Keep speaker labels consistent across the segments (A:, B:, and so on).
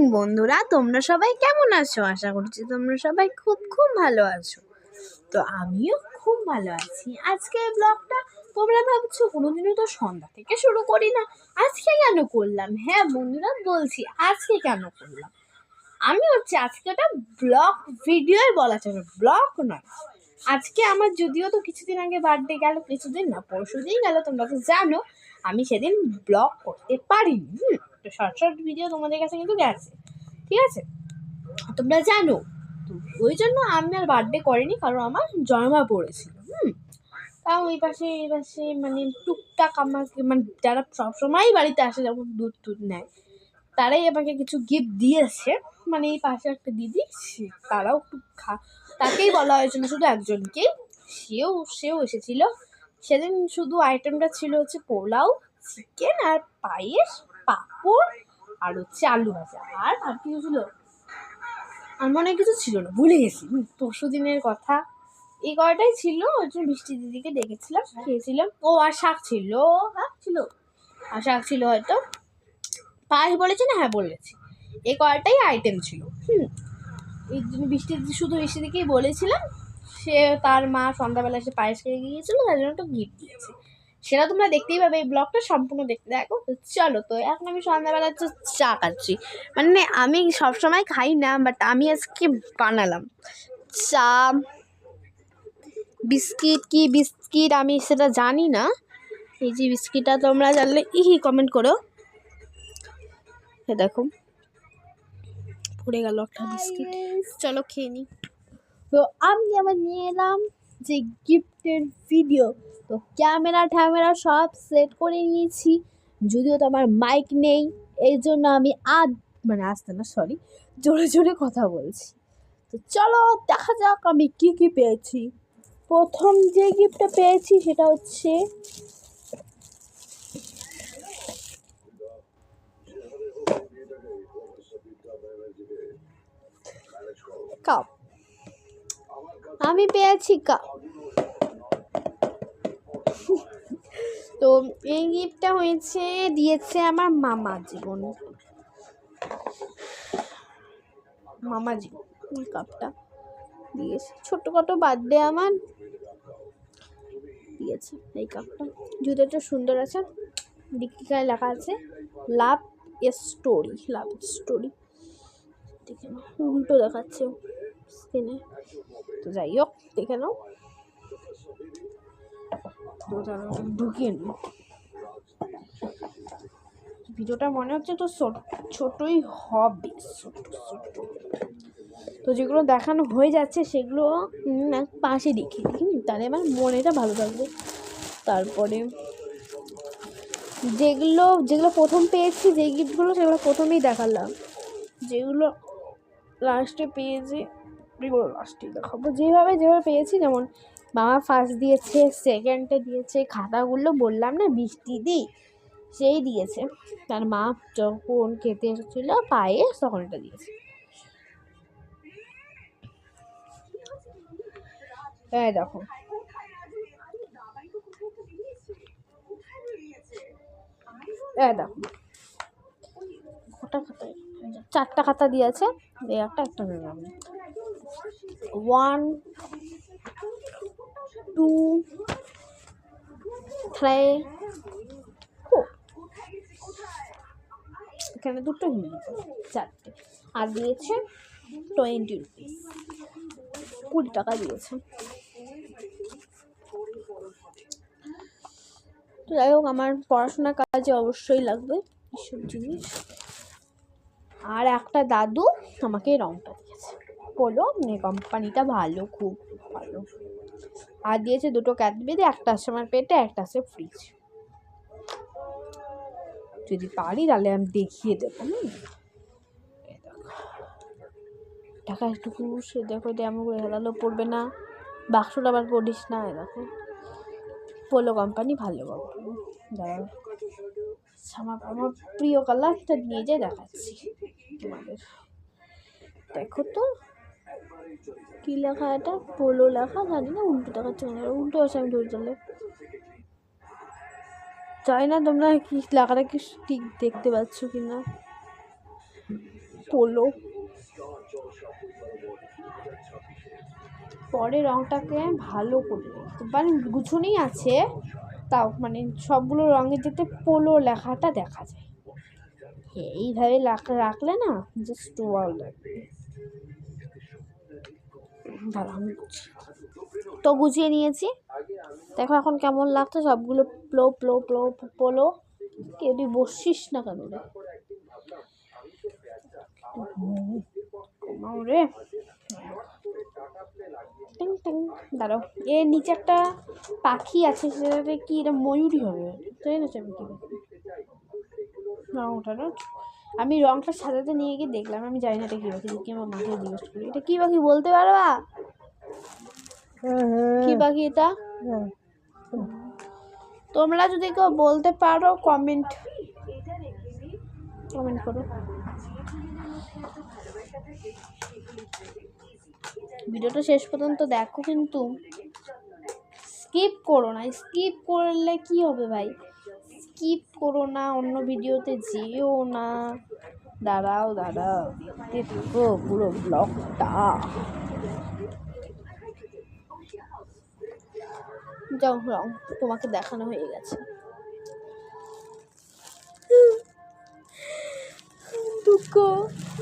A: Morning বন্ধুরা, তোমরা সবাই কেমন আছো? আশা করছি তোমরা সবাই খুব খুব ভালো আছো। তো আমিও খুব ভালো আছি। আজকে ব্লগটা তোমরা ভাবছো কোনোদিনও তো সন্ধ্যা থেকে শুরু করি না, আজকে কেন করলাম? হ্যাঁ বন্ধুরা, বলছি আজকে কেন করলাম। আমি আজকে একটা ব্লগ ভিডিও বলা চলে, ব্লগ নয়। আজকে আমার যদিও তো কিছুদিন আগে বার্থডে গেল, কিছুদিন না পরশুদিন গেল, তোমরা তো জানো আমি সেদিন ব্লগ করতে পারিনি। তো শর্ট শর্ট ভিডিও তোমাদের কাছে কিন্তু গেছে, ঠিক আছে, তোমরা জানো। তো ওই জন্য আমি আর বার্থডে করিনি, কারণ আমার জন্মা পড়েছিল। তাও এই পাশে মানে টুকটাক আমাকে, মানে যারা সবসময়ই বাড়িতে আসে, যেমন দুধ টুধ নেয়, তারাই আমাকে কিছু গিফট দিয়েছে। মানে এই পাশে একটা দিদি, তারাও একটু তাকেই বলা হয়েছিল, শুধু একজনকেই। সেও এসেছিল সেদিন। শুধু আইটেমটা ছিল হচ্ছে পোলাও, চিকেন আর পায়েস, পাঁপড় আর হচ্ছে আলু ভাজা। আর কিছু ছিল, আর মনে কিছু ছিল না, ভুলে গেছি। পরশু দিনের কথা এই কয়টাই ছিল। ওই জন্য বৃষ্টি দিদিকে ডেকেছিলাম, খেয়েছিলাম। আর শাক ছিল, আর শাক ছিল হয়তো। পায়েস বলেছি না? হ্যাঁ বলেছি। এই কয়টাই আইটেম ছিল। এই জন্য শুধু বৃষ্টি দিকেই বলেছিলাম। সে তার মা সন্ধ্যাবেলা এসে পায়েস খেয়ে গিয়েছিল, তার জন্য একটা গিফট দিয়েছে। সেটা তোমরা দেখতেই পাবে, এই ব্লগটা সম্পূর্ণ দেখতে দেখো। তো চলো, তো এখন আমি সন্ধ্যাবেলা চা খাচ্ছি। মানে আমি সবসময় খাই না, বাট আমি আজকে বানালাম চা। বিস্কিট আমি সেটা জানি না। এই যে বিস্কিটটা তোমরা জানলে কমেন্ট করো। দেখো পড়ে গেল একটা বিস্কিট, চলো খেয়ে নিই। তো আমি আবার নিয়ে এলাম যে গিফটের ভিডিও। তো ক্যামেরা সব সেট করে নিয়েছি, যদিও তো আমার মাইক নেই, এই জন্য আমি জোরে জোরে কথা বলছি। তো চলো দেখা যাক আমি কি পেয়েছি। প্রথম যে গিফটটা পেয়েছি সেটা হচ্ছে কাপ। আমি পেয়েছি কাপ। তো এই গিফটটা দিয়েছে আমার মামাজি কাপটা দিয়েছে। ছোটখাটো বার্থডে আমার দিয়েছে এই কাপটা। জুতোটা সুন্দর আছে, দিকটায় লেখা আছে লাভ স্টোরি। দেখে নাও, উল্টো দেখাচ্ছে স্ক্রিনে। তো যাই হোক, দেখে নাও। ঢুকিয়ে নি ভিডিওটা, মনে হচ্ছে তো ছোটই হবে। তো যেগুলো দেখানো হয়ে যাচ্ছে সেগুলো পাশে দেখি, তাহলে আমার মনেটা ভালো থাকবে। তারপরে যেগুলো প্রথম পেয়েছি, যে গিফটগুলো, সেগুলো প্রথমেই দেখালাম। যেগুলো লাস্টে পেয়েছি এগুলো লাস্টেই দেখাবো। যেভাবে পেয়েছি, যেমন মামা ফার্স্ট দিয়েছে, সেকেন্ডে দিয়েছে খাতাগুলো, বললাম না বৃষ্টি দিই সেই দিয়েছে। তার মা যখন খেতে এসেছিল পায়েস, তখন এটা দিয়েছে। দেখো দেখো চারটা খাতা দিয়েছে, একটা 1 2 3 4, এখানে দুটো হিন্দিতে, চারটে। আর দিয়েছে 20 রুপিস, 20 টাকা দিয়েছে। তো যাই হোক, আমার পড়াশোনার কাজে অবশ্যই লাগবে এইসব জিনিস। আর একটা দাদু আমাকে রংটা দিয়েছে, বলো কোম্পানিটা ভালো, খুব ভালো। আর দিয়েছে দুটো ক্যাডবেরি, একটা আছে আমার পেটে, একটা আছে ফ্রিজ। যদি পারি তাহলে আমি দেখিয়ে দেবো। টাকা একটুকু সে দেখো, এমন করে হেলালো পড়বে না, বাক্সটা আবার পড়িস না। দেখো পোলো কোম্পানি, ভালো কোম্পানি। দাঁড়াও, আমার প্রিয় কালারটা নিয়ে যাই দেখাচ্ছি তোমাদের। দেখো তো কি লেখা, এটা পোলো লেখা, জানি না, উল্টো দেখাচ্ছে, উল্টো আছে, আমি ধরে চলে চাই না। তোমরা কি লেখাটা কি ঠিক দেখতে পাচ্ছ কিনা? পোলো। পরে রংটাকে ভালো করে মানে গুছনেই আছে, তাও মানে সবগুলো রঙের যাতে পোলো লেখাটা দেখা যায়, এইভাবে রাখলে না জাস্ট ওয়াও লাগবে। দাঁড়া আমি তো গুছিয়ে নিয়েছি, দেখো এখন কেমন লাগছে সবগুলো প্লো প্লো প্লো পোলো। কেউ তুই বসছিস না কেন রে? দাঁড়াও, এর নিচে একটা পাখি আছে, সেটাতে কি এটা ময়ূরী হবে, তাই না? ওটা না, আমি রংটা সাজাতে নিয়ে গিয়ে দেখলাম, আমি জানি না এটা কি পাখি, দেখি আমার মাকে জিজ্ঞেস করি এটা কি পাখি বলতে পারবা? কি পাখি এটা? তোমরা যদি কেউ বলতে পারো কমেন্ট করো। ভিডিওটা শেষ পর্যন্ত দেখো, কিন্তু স্কিপ করো না। স্কিপ করলে কি হবে ভাই? স্কিপ করো না, অন্য ভিডিওতে যেও না। দাঁড়াও দেখো পুরো ব্লগটা। যাও, রং তোমাকে দেখানো হয়ে গেছে। দুঃখ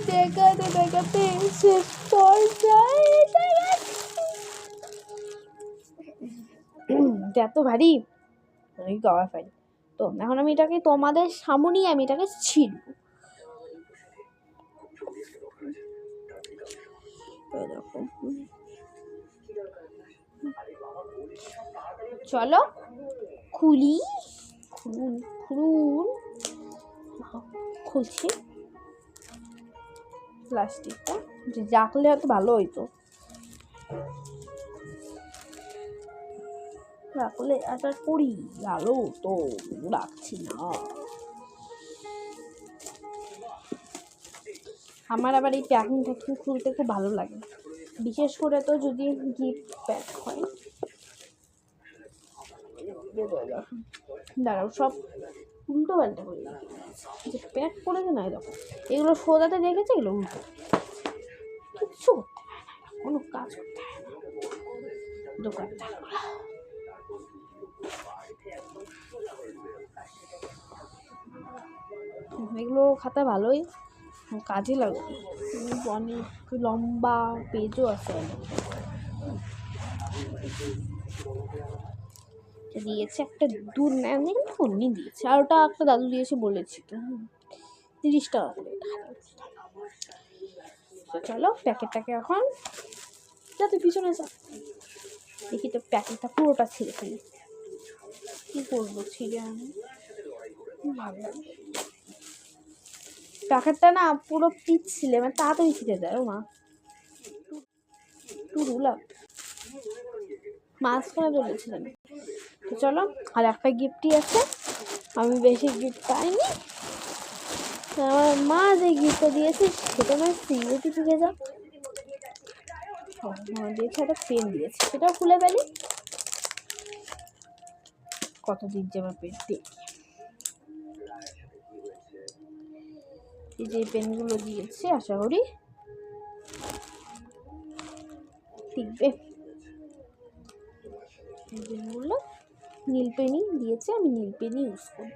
A: দেখাতে শেষ পর্যায়ে এত ভারী গাওয়া ফাইল। তো এখন আমি এটাকে তোমাদের সামনেই আমি এটাকে ছিড়ব। চলো খুলছি প্লাস্টিকটা, রাখলে হয়তো ভালো হইতো, রাখলে একটা করি ভালো তো, রাখছি না। আমার আবার এই প্যাকিং খুলতে খুব ভালো লাগে, বিশেষ করে তো যদি গিফট প্যাক হয়। দাঁড়াও, সব উল্টো পাল্টা করে যে প্যাক করেছে না, এরকম এগুলো সোজাতে দেখেছে, এগুলো উল্টো, কিচ্ছু করতে হয় না, কোনো কাজ করতে হয় না দোকানদার। এগুলো খাতা ভালোই কাজে লাগবে, অনেক লম্বা পেজও আছে। দিয়েছে একটা দূর নেই অন্য দিয়েছে, আর ওটা একটা দাদু দিয়েছে বলেছি তো, 30 টাকা করে। চলো প্যাকেটটাকে এখন যাতে পিছনে যা, দেখি তো প্যাকেটটা পুরোটা ছিঁড়ে ফেলি। কি করবো ছিঁড়ে, আমি ভালো প্যাকেটটা না পুরো পিচ্ছিলে, মানে তাড়াতাড়ি ছিঁড়ে যায়। ও মা, টুরুলা মাঝখানে চলেছিলেন। তো চলো, আর একটা গিফটই আছে, আমি বেশি গিফট পাইনি। আমার মা যে গিফটটা দিয়েছে সেটা না সিরিয়াসলি ঢুকে যাও, দিয়েছে একটা পেন দিয়েছে, সেটাও খুলে ফেলি। কতদিন যে আমার পেন দেখি, এই যে পেনগুলো দিয়েছে আশা করি টিকবে। পেনগুলো নীল পেনই দিয়েছে, আমি নীল পেনই ইউজ করি।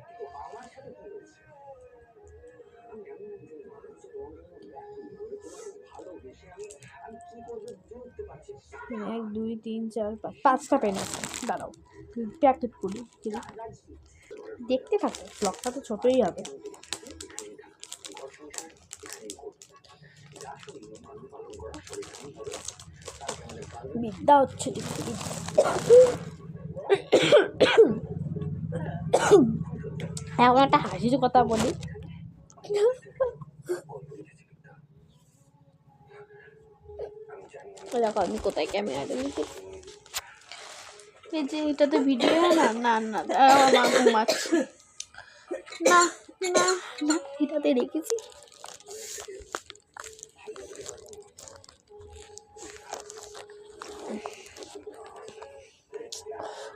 A: 1 2 3 4 5 5টা পেন আছে। দাঁড়াও প্যাকেট করি, দেখতে থাকো, ব্লগটা তো ছোটই হবে। বিদ্যা হচ্ছে এখন একটা হাসির কথা বলি। দেখো আমি কোথায় ক্যামেরাটা নিতে, এই যে এটাতে ভিডিও না না না মা ঘুমাচ্ছে না না না, এটাতে রেখেছি।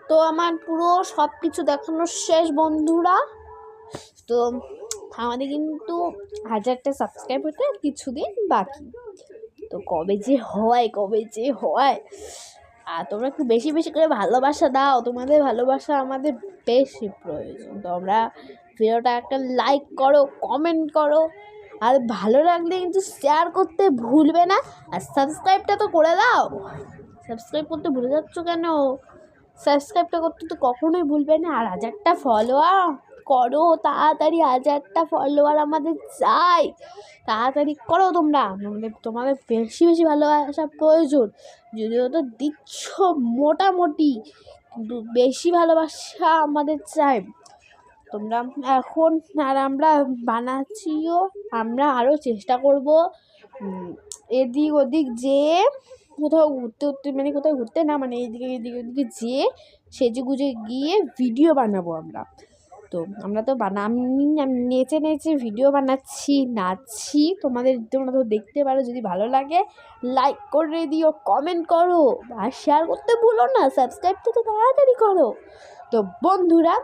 A: তো আমার পুরো সব কিছু দেখানো শেষ বন্ধুরা। তো আমাদের কিন্তু 1000টা সাবস্ক্রাইব হতে আর কিছুদিন বাকি। তো কবে যে হয়। আর তোমরা একটু বেশি বেশি করে ভালোবাসা দাও, তোমাদের ভালোবাসা আমাদের বেশি প্রয়োজন। তোমরা ভিডিওটা একটা লাইক করো, কমেন্ট করো, আর ভালো লাগলে কিন্তু শেয়ার করতে ভুলবে না। আর সাবস্ক্রাইবটা তো করে দাও। সাবস্ক্রাইব করতে ভুলে যাচ্ছ কেন? সাবস্ক্রাইবটা করতে তো কখনোই ভুলবে না। আর 1000টা ফলোয়ার করো তাড়াতাড়ি, 1000টা ফলোয়ার আমাদের চাই। তাড়াতাড়ি করো তোমরা, তোমাদের বেশি বেশি ভালোবাসা প্রয়োজন। যদিও তো দিচ্ছ মোটামুটি, কিন্তু বেশি ভালোবাসা আমাদের চাই। তোমরা এখন, আর আমরা বানাচ্ছিও, আমরা আরও চেষ্টা করব এদিক ওদিক যেয়ে কোথাও ঘুরতে না, মানে এদিকে ওদিকে যেয়ে সেজেগুজে গিয়ে ভিডিও বানাবো আমরা। তো আমরা তো আমি নেচে ভিডিও বানাচ্ছি, নাচছি। তোমরা তো দেখতে পারো। যদি ভালো লাগে লাইক করে দিও, কমেন্ট করো, আর শেয়ার করতে ভুলো না। সাবস্ক্রাইবটা তো তাড়াতাড়ি করো। তো বন্ধুরা,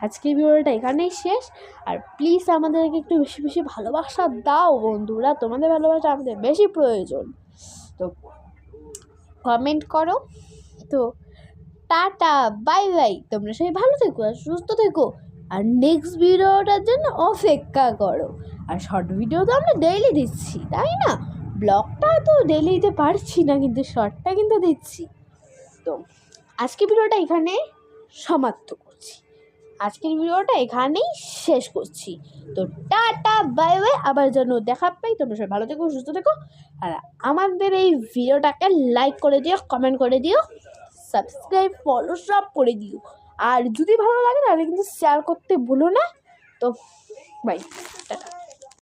A: আজকের ভিডিওটা এখানেই শেষ। আর প্লিজ আমাদেরকে একটু বেশি বেশি ভালোবাসা দাও বন্ধুরা, তোমাদের ভালোবাসা আমাদের বেশি প্রয়োজন। তো কমেন্ট করো। তো টাটা, বাই বাই। তোমরা সবাই ভালো থেকো আর সুস্থ থেকো। আর নেক্সট ভিডিওটার জন্য অপেক্ষা করো। আর শর্ট ভিডিও তো আমরা ডেইলি দিচ্ছি, তাই না? ব্লগটা তো ডেইলি দিতে পারছি না, কিন্তু শর্টটা কিন্তু দিচ্ছি। তো আজকের ভিডিওটা এখানে সমাপ্ত করছি, আজকের ভিডিওটা এখানেই শেষ করছি। তো টাটা, বাই বাই। আবার যেন দেখা পাই। তোমরা সবাই ভালো থেকো, সুস্থ থেকো। আর আমাদের এই ভিডিওটাকে লাইক করে দিও, কমেন্ট করে দিও, সাবস্ক্রাইব, ফলো সব করে দিও। আর যদি ভালো লাগে তাহলে কিন্তু শেয়ার করতে ভুলো না। তো বাই, টাটা।